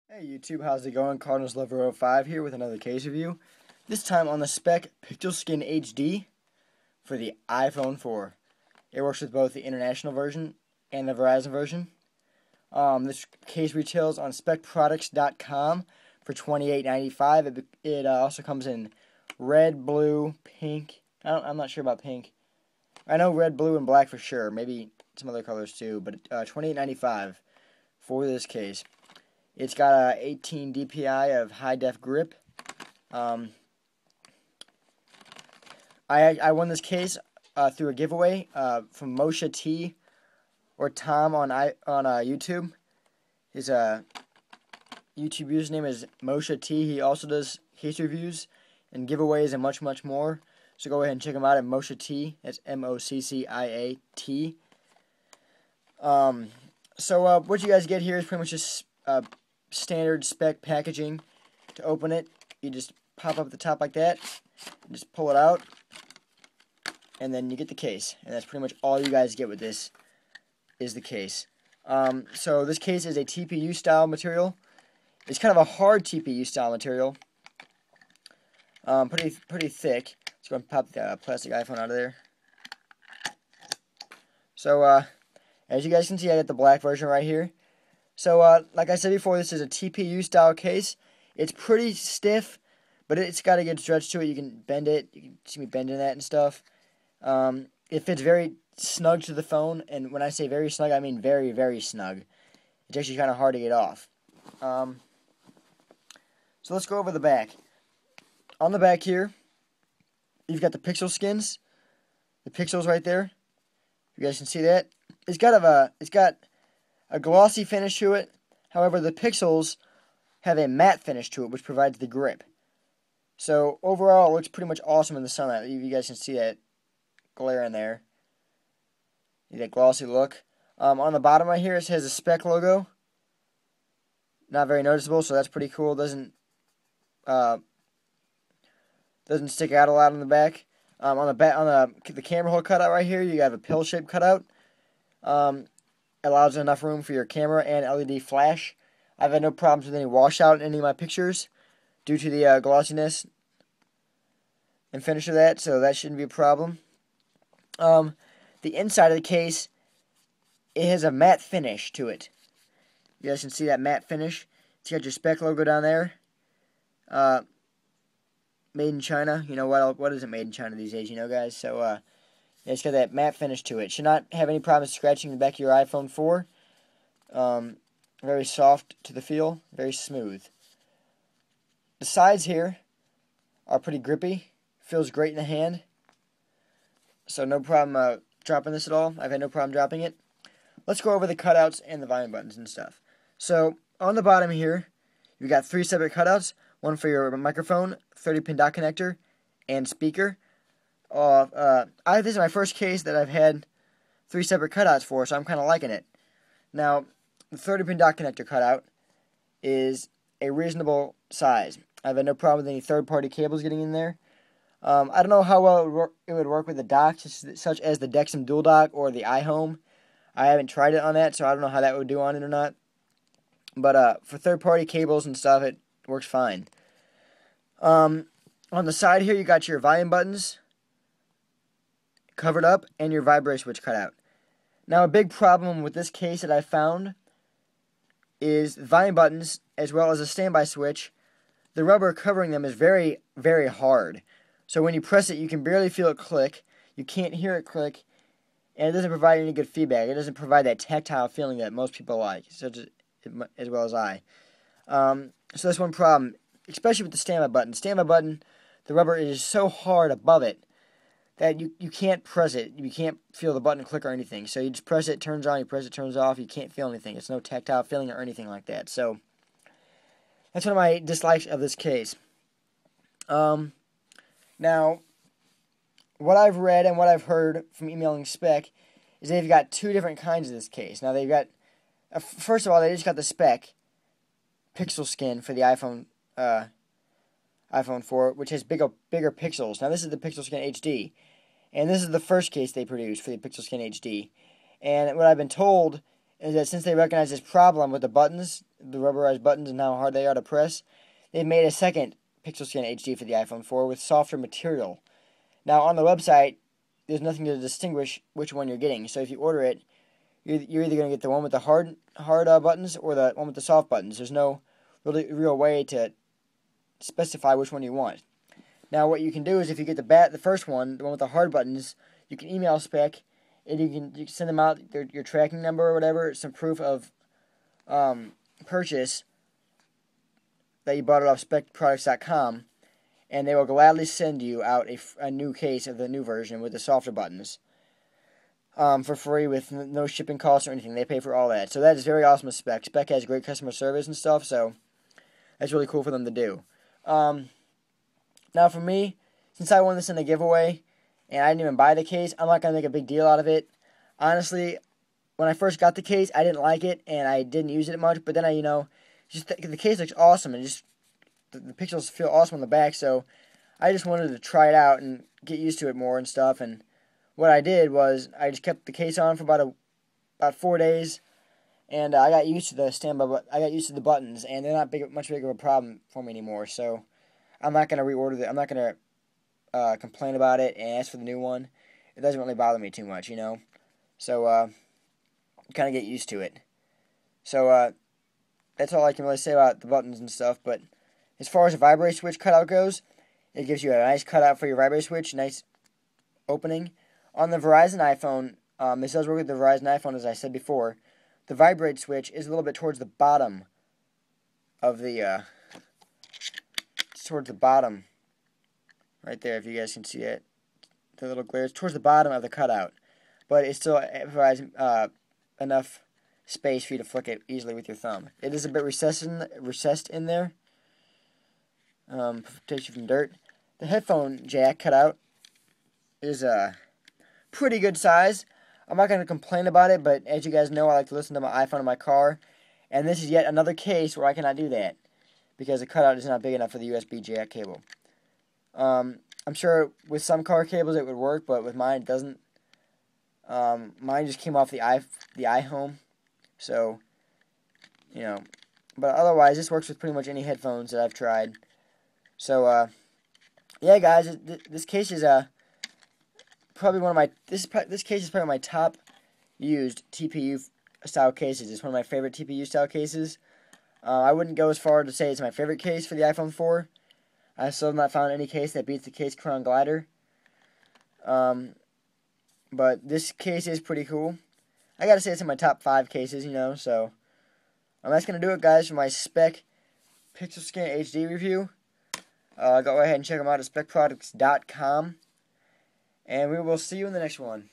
Hey YouTube, how's it going? Cardinals Lover 05 here with another case review. This time on the Speck Pixelskin HD for the iPhone 4. It works with both the international version and the Verizon version. This case retails on speckproducts.com for $28.95. It also comes in red, blue, pink. I'm not sure about pink. I know red, blue, and black for sure. Maybe some other colors too. But $28.95 for this case. It's got a 18 dpi of high-def grip. I won this case through a giveaway from Moshe T or Tom on YouTube. His YouTube username is Moshe T. He also does case reviews and giveaways and much, much more. So go ahead and check him out at Moshe T. That's MOCCIAT. So what you guys get here is pretty much just standard Speck packaging. To open it, you just pop up the top like that, just pull it out, and then you get the case. And that's pretty much all you guys get with this, is the case. So this case is a TPU style material. It's kind of a hard TPU style material. Pretty thick. Let's go and pop the plastic iPhone out of there. So as you guys can see, I got the black version right here. So, like I said before, this is a TPU style case. It's pretty stiff, but it's got a good stretch to it. You can bend it. You can see me bending that and stuff. It fits very snug to the phone, and when I say very snug, I mean very, very snug. It's actually kind of hard to get off. So let's go over the back. On the back here, you've got the pixel skins, the pixels right there. You guys can see that. It's got a glossy finish to it. However, the pixels have a matte finish to it, which provides the grip. So overall, it looks pretty much awesome in the sunlight. You guys can see that glare in there. That glossy look. On the bottom right here, it has a Speck logo. Not very noticeable, so that's pretty cool. Doesn't stick out a lot on the back. On the camera hole cutout right here, you have a pill-shaped cutout. Allows enough room for your camera and LED flash. I've had no problems with any washout in any of my pictures due to the glossiness and finish of that, so that shouldn't be a problem. The inside of the case, it has a matte finish to it. You guys can see that matte finish. It's got your Speck logo down there. Made in China. You know what isn't made in China these days, you know, guys? So, it's got that matte finish to it. Should not have any problems scratching the back of your iPhone 4. Very soft to the feel. Very smooth. The sides here are pretty grippy. Feels great in the hand. So no problem dropping this at all. I've had no problem dropping it. Let's go over the cutouts and the volume buttons and stuff. So on the bottom here, you've got 3 separate cutouts. One for your microphone, 30-pin dot connector, and speaker. This is my first case that I've had 3 separate cutouts for, so I'm kind of liking it. Now, the 30-pin dot connector cutout is a reasonable size. I've had no problem with any third-party cables getting in there. I don't know how well it would work with the docks, such as the Dexum Dual Dock or the iHome. I haven't tried it on that, so I don't know how that would do on it or not. But for third-party cables and stuff, it works fine. On the side here, you got your volume buttons covered up and your vibrate switch cut out. Now, a big problem with this case that I found is the volume buttons as well as a standby switch. The rubber covering them is very, very hard. So when you press it, you can barely feel it click. You can't hear it click, and it doesn't provide any good feedback. It doesn't provide that tactile feeling that most people like, such as well as I. So that's one problem, especially with the standby button. Standby button, the rubber is so hard above it that you can't press it. You can't feel the button click or anything. So you just press it, it turns on, you press it, turns off. You can't feel anything. It's no tactile feeling or anything like that. So that's one of my dislikes of this case. Now, what I've read and what I've heard from emailing Speck is they've got 2 different kinds of this case. Now, they've got, first of all, they just got the Speck Pixelskin for the iPhone 4, which has bigger pixels. Now, this is the Pixelskin HD, and this is the first case they produced for the Pixelskin HD. And what I've been told is that since they recognize this problem with the buttons, the rubberized buttons, and how hard they are to press, they've made a second Pixelskin HD for the iPhone 4 with softer material. Now, on the website, there's nothing to distinguish which one you're getting. So if you order it, you're either going to get the one with the hard buttons or the one with the soft buttons. There's no real way to specify which one you want. Now, what you can do is if you get the first one, the one with the hard buttons, you can email Speck, and you can send them out your tracking number or whatever, some proof of purchase that you bought it off SpeckProducts.com, and they will gladly send you out a new case of the new version with the softer buttons for free with no shipping costs or anything. They pay for all that. So that is very awesome with Speck. Speck has great customer service and stuff, so that's really cool for them to do. Now for me, since I won this in a giveaway, and I didn't even buy the case, I'm not going to make a big deal out of it. Honestly, when I first got the case, I didn't like it, and I didn't use it much, but then just the case looks awesome, and just the pixels feel awesome on the back, so I just wanted to try it out and get used to it more and stuff, and what I did was I just kept the case on for about 4 days, and I got used to the buttons, and they're not much bigger of a problem for me anymore, so I'm not going to reorder it. I'm not going to complain about it and ask for the new one. It doesn't really bother me too much, So, kind of get used to it. So, that's all I can really say about the buttons and stuff. But as far as the vibrate switch cutout goes, it gives you a nice cutout for your vibrate switch, nice opening. On the Verizon iPhone, this does work with the Verizon iPhone, as I said before. The vibrate switch is a little bit towards the bottom of the, right there, if you guys can see it. The little glare is towards the bottom of the cutout. But it still provides enough space for you to flick it easily with your thumb. It is a bit recessed in there. Protects you from dirt. The headphone jack cutout is a pretty good size. I'm not going to complain about it, but as you guys know, I like to listen to my iPhone in my car. And this is yet another case where I cannot do that, because the cutout is not big enough for the USB jack cable. I'm sure with some car cables it would work, but with mine it doesn't. Mine just came off the iHome, so But otherwise, this works with pretty much any headphones that I've tried. So yeah, guys, this case is probably one of my this case is probably my top used TPU style cases. It's one of my favorite TPU style cases. I wouldn't go as far to say it's my favorite case for the iPhone 4. I still have not found any case that beats the Case Crown Glider. But this case is pretty cool. I gotta say it's in my top 5 cases, so that's gonna do it, guys, for my Speck Pixelskin HD review. Go ahead and check them out at SpeckProducts.com. And we will see you in the next one.